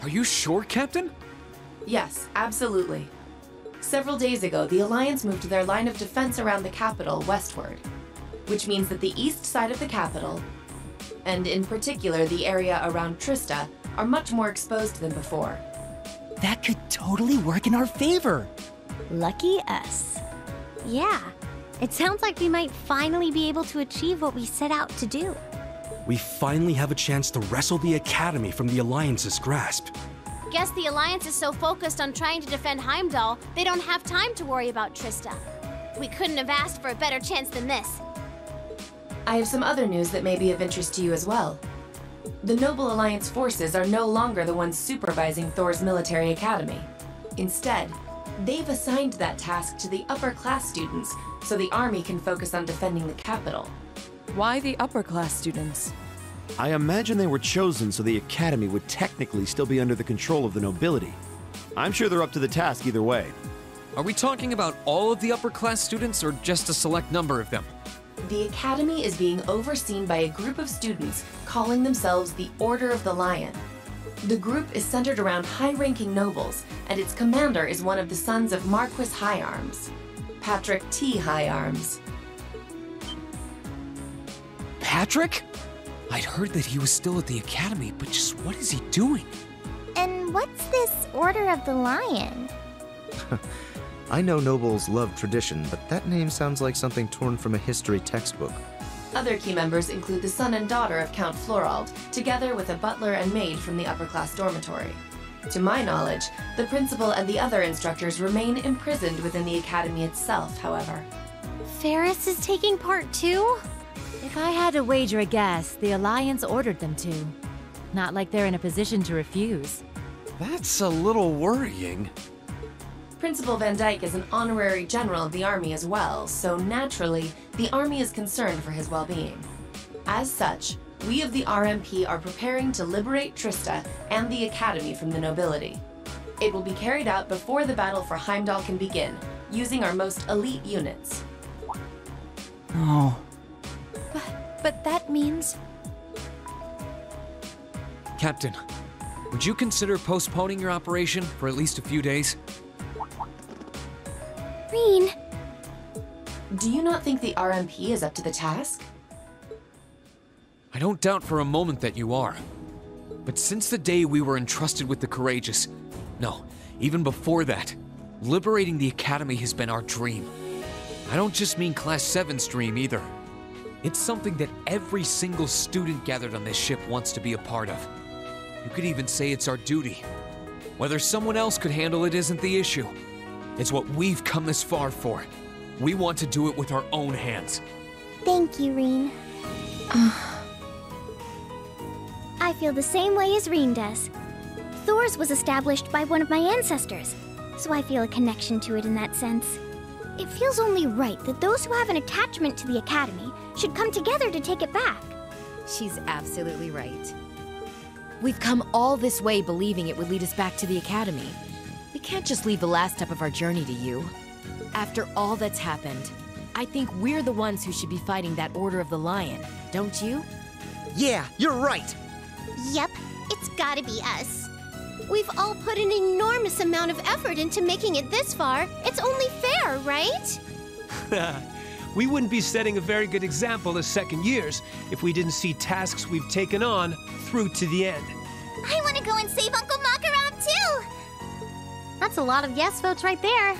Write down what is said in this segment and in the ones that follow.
Are you sure, Captain? Yes, absolutely. Several days ago, the Alliance moved their line of defense around the capital westward, which means that the east side of the capital, and in particular the area around Trista, are much more exposed than before. That could totally work in our favor. Lucky us. Yeah, it sounds like we might finally be able to achieve what we set out to do. We finally have a chance to wrestle the Academy from the Alliance's grasp. Guess the Alliance is so focused on trying to defend Heimdall, they don't have time to worry about Trista. We couldn't have asked for a better chance than this. I have some other news that may be of interest to you as well. The Noble Alliance forces are no longer the ones supervising Thor's military academy. Instead, they've assigned that task to the upper-class students so the army can focus on defending the capital. Why the upper-class students? I imagine they were chosen so the Academy would technically still be under the control of the nobility. I'm sure they're up to the task either way. Are we talking about all of the upper-class students or just a select number of them? The Academy is being overseen by a group of students calling themselves the Order of the Lion. The group is centered around high-ranking nobles, and its commander is one of the sons of Marquis Higharms, Patrick T. Higharms. Patrick? I'd heard that he was still at the Academy, but just what is he doing? And what's this Order of the Lion? I know nobles love tradition, but that name sounds like something torn from a history textbook. Other key members include the son and daughter of Count Florald, together with a butler and maid from the upper-class dormitory. To my knowledge, the principal and the other instructors remain imprisoned within the academy itself, however. Ferris is taking part too? If I had to wager a guess, the Alliance ordered them to. Not like they're in a position to refuse. That's a little worrying. Principal Van Dyke is an honorary general of the army as well, so naturally, the army is concerned for his well-being. As such, we of the RMP are preparing to liberate Trista and the Academy from the nobility. It will be carried out before the battle for Heimdall can begin, using our most elite units. Oh. But that means... Captain, would you consider postponing your operation for at least a few days? Rean! Do you not think the RMP is up to the task? I don't doubt for a moment that you are. But since the day we were entrusted with the Courageous, no, even before that, liberating the Academy has been our dream. I don't just mean Class 7's dream either. It's something that every single student gathered on this ship wants to be a part of. You could even say it's our duty. Whether someone else could handle it isn't the issue. It's what we've come this far for. We want to do it with our own hands. Thank you, Rean. I feel the same way as Rean does. Thor's was established by one of my ancestors, so I feel a connection to it in that sense. It feels only right that those who have an attachment to the Academy should come together to take it back. She's absolutely right. We've come all this way believing it would lead us back to the Academy. We can't just leave the last step of our journey to you. After all that's happened, I think we're the ones who should be fighting that Order of the Lion, don't you? Yeah, you're right. Yep, it's gotta be us. We've all put an enormous amount of effort into making it this far. It's only fair, right? We wouldn't be setting a very good example as second years if we didn't see tasks we've taken on through to the end. I want to go and save Uncle Makaram too! That's a lot of yes votes right there.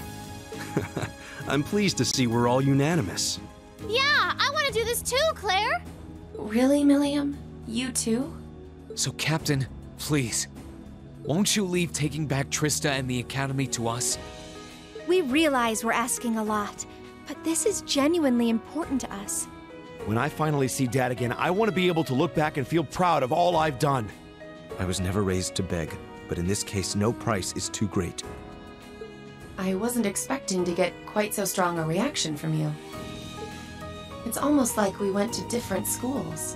I'm pleased to see we're all unanimous. Yeah, I want to do this too, Claire! Really, Milliam? You too? So, Captain, please, won't you leave taking back Trista and the Academy to us? We realize we're asking a lot, but this is genuinely important to us. When I finally see Dad again, I want to be able to look back and feel proud of all I've done. I was never raised to beg, but in this case, no price is too great. I wasn't expecting to get quite so strong a reaction from you. It's almost like we went to different schools.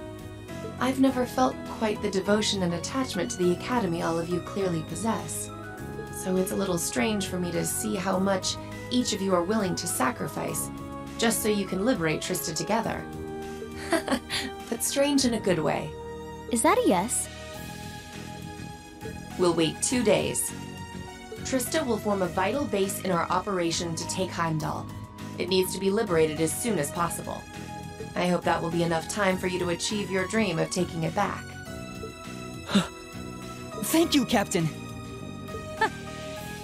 I've never felt quite the devotion and attachment to the Academy all of you clearly possess. So it's a little strange for me to see how much each of you are willing to sacrifice, just so you can liberate Trista together. But strange in a good way. Is that a yes? We'll wait 2 days. Trista will form a vital base in our operation to take Heimdall. It needs to be liberated as soon as possible. I hope that will be enough time for you to achieve your dream of taking it back. Thank you, Captain.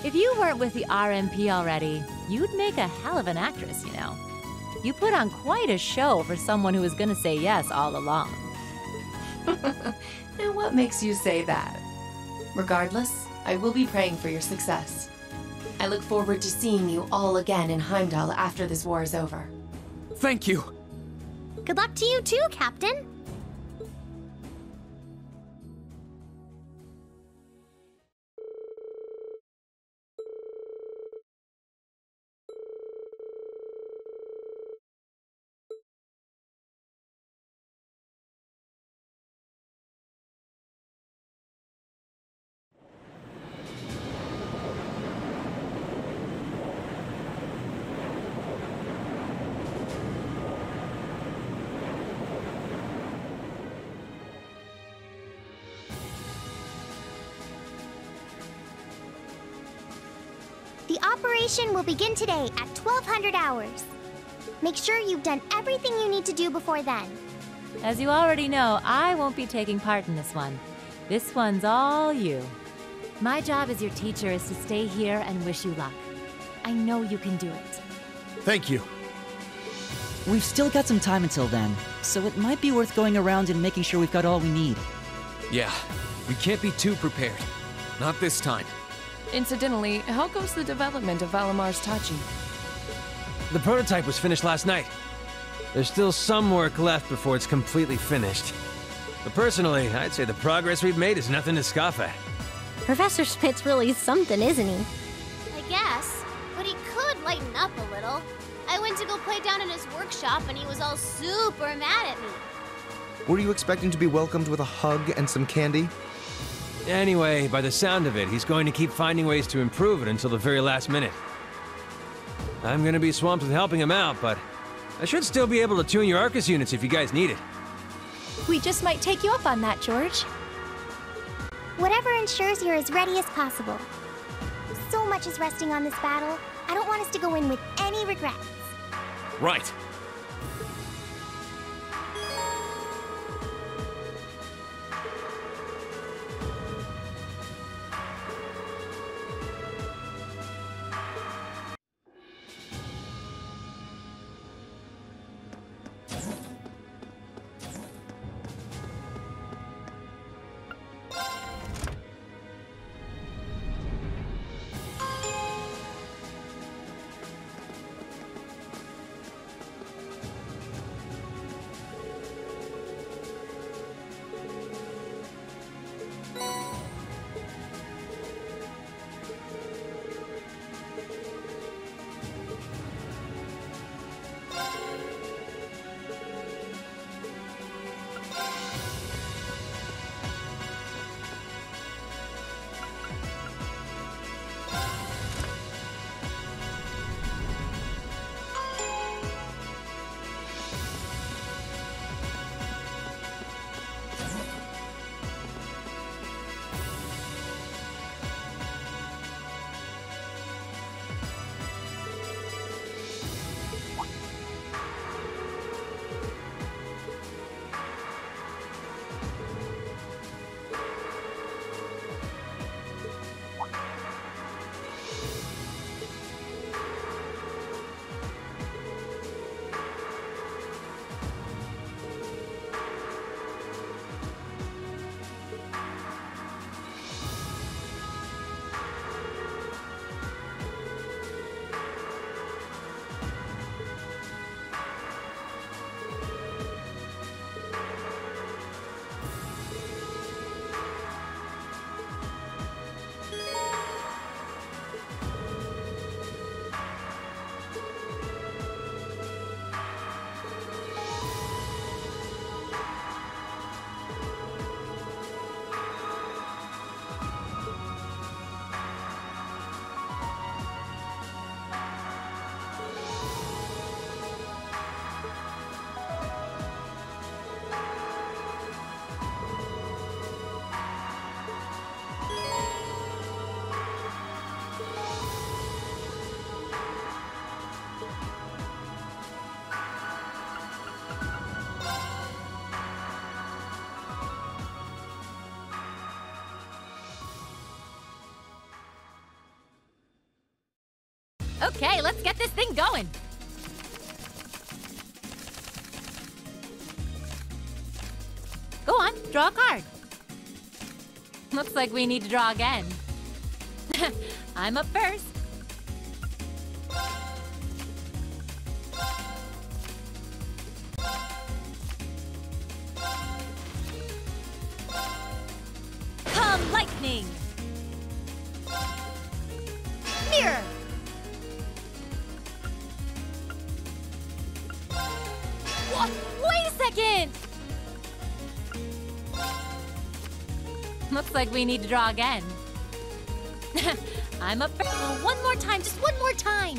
If you weren't with the RMP already, you'd make a hell of an actress, you know. You put on quite a show for someone who was gonna say yes all along. And what makes you say that? Regardless, I will be praying for your success. I look forward to seeing you all again in Heimdall after this war is over. Thank you! Good luck to you too, Captain. The operation will begin today at 1200 hours. Make sure you've done everything you need to do before then. As you already know, I won't be taking part in this one. This one's all you. My job as your teacher is to stay here and wish you luck. I know you can do it. Thank you. We've still got some time until then, so it might be worth going around and making sure we've got all we need. Yeah, we can't be too prepared. Not this time. Incidentally, how goes the development of Valamar's Tachi? The prototype was finished last night. There's still some work left before it's completely finished. But personally, I'd say the progress we've made is nothing to scoff at. Professor Schmidt's really something, isn't he? I guess, but he could lighten up a little. I went to go play down in his workshop and he was all super mad at me. Were you expecting to be welcomed with a hug and some candy? Anyway, by the sound of it, he's going to keep finding ways to improve it until the very last minute. I'm gonna be swamped with helping him out, but I should still be able to tune your Arcus units if you guys need it. We just might take you up on that, George. Whatever ensures you're as ready as possible. So much is resting on this battle. I don't want us to go in with any regrets. Right. Okay, let's get this thing going. Go on, draw a card. Looks like we need to draw again. I'm up first. Come lightning! Mirror! What? Wait a second! Looks like we need to draw again. I'm up. Oh, one more time, just one more time.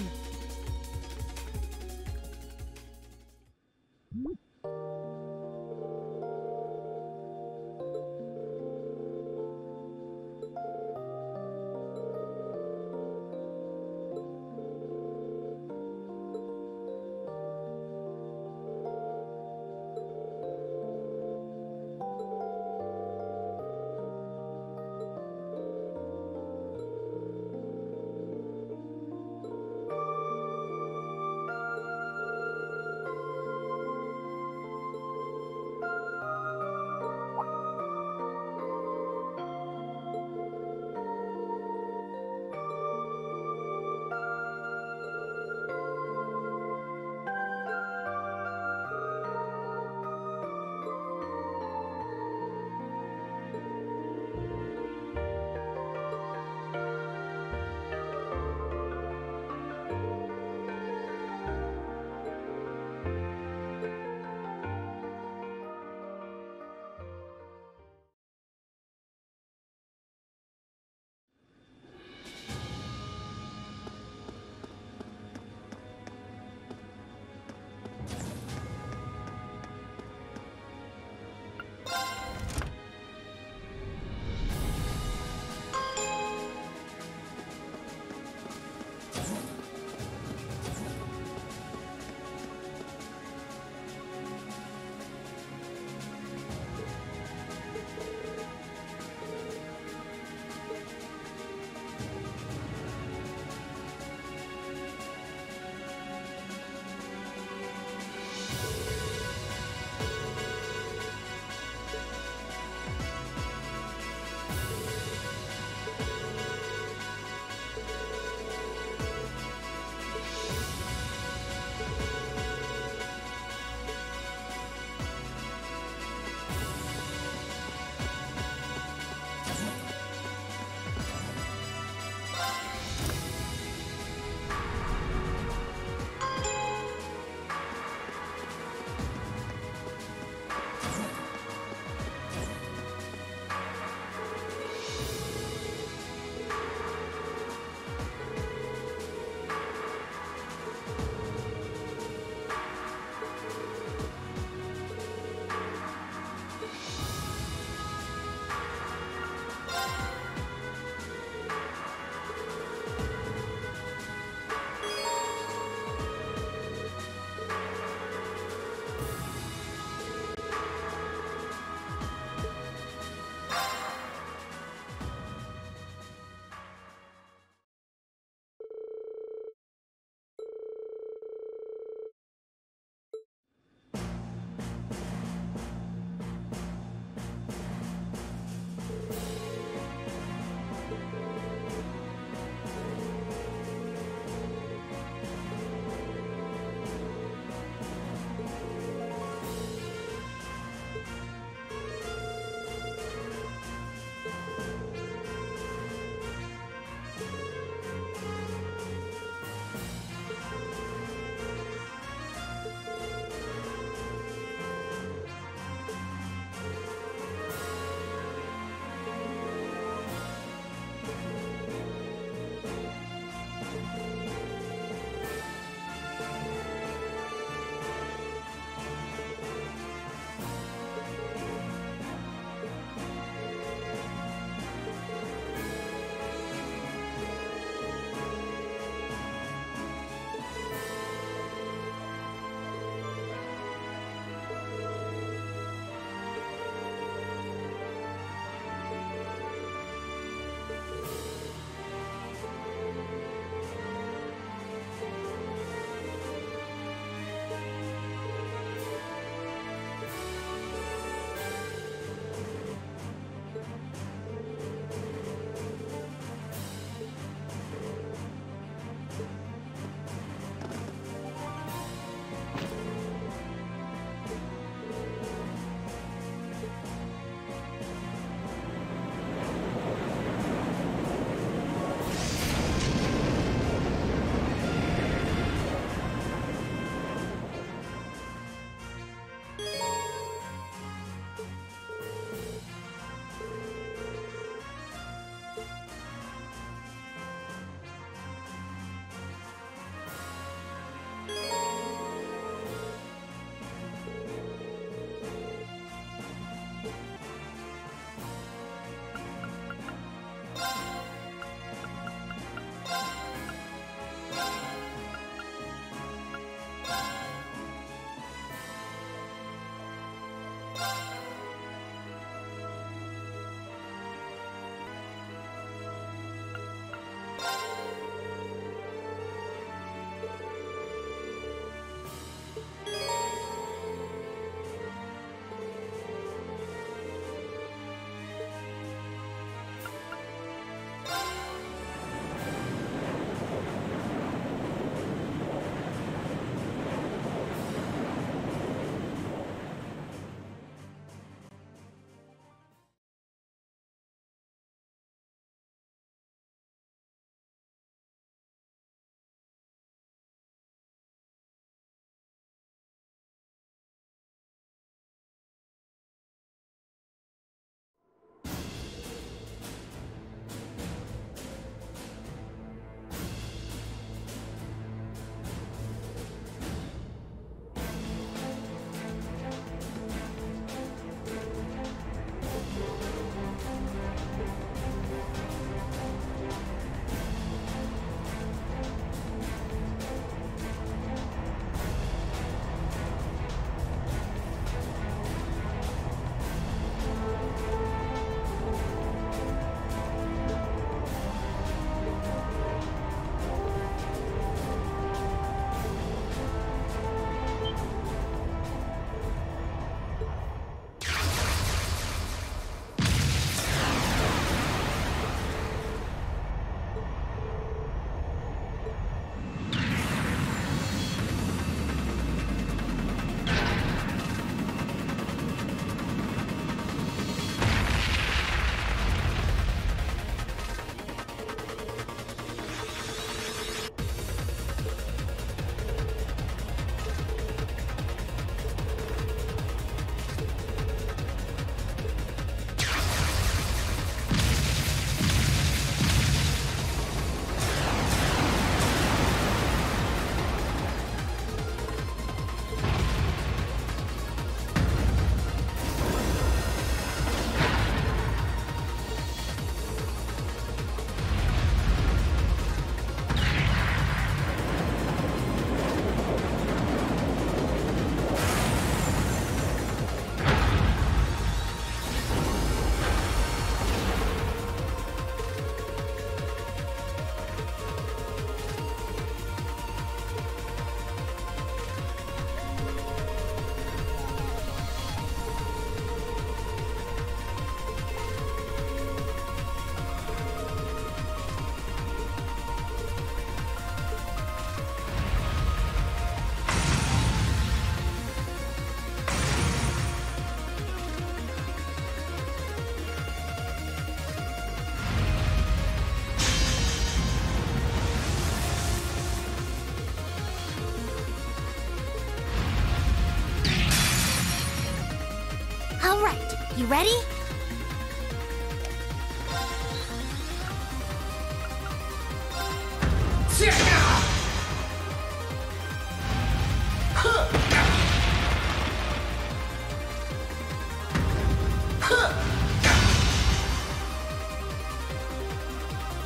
You ready?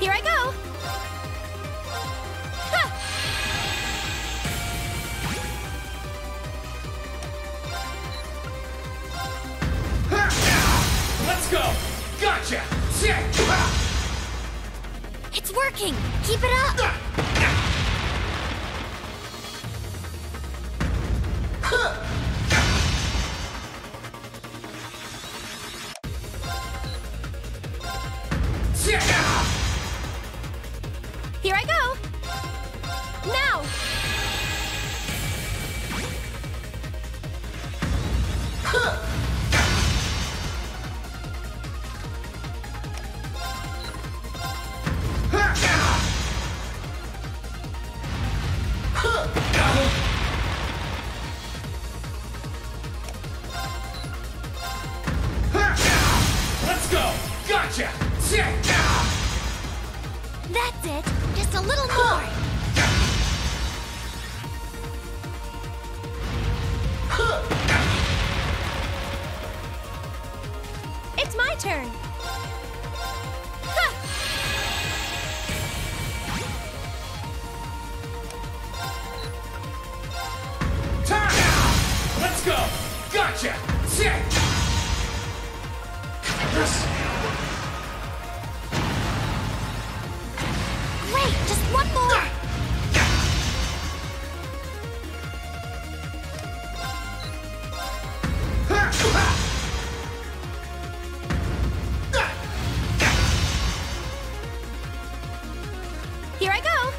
Here I go! Let's go! Gotcha! It's working! Keep it up! Here I go! Now! Let's go! Gotcha! That's it! Just a little more! It's my turn! Let's go! Gotcha! Great! Just one more! Here I go!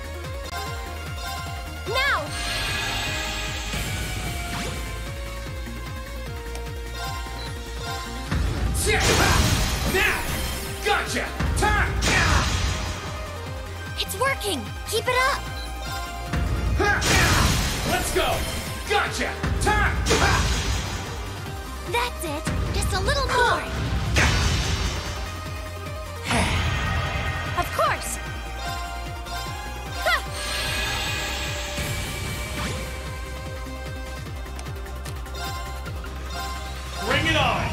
Now! Now! Gotcha! Time! It's working! Keep it up! Let's go! Gotcha! Time! That's it! Just a little more! Of course! Bring it on!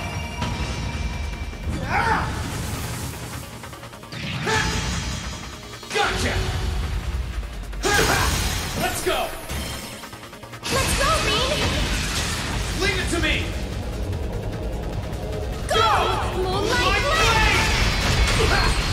Gotcha! Let's go! Let's go, Reed! Leave it to me! Go! Moonlight Blade!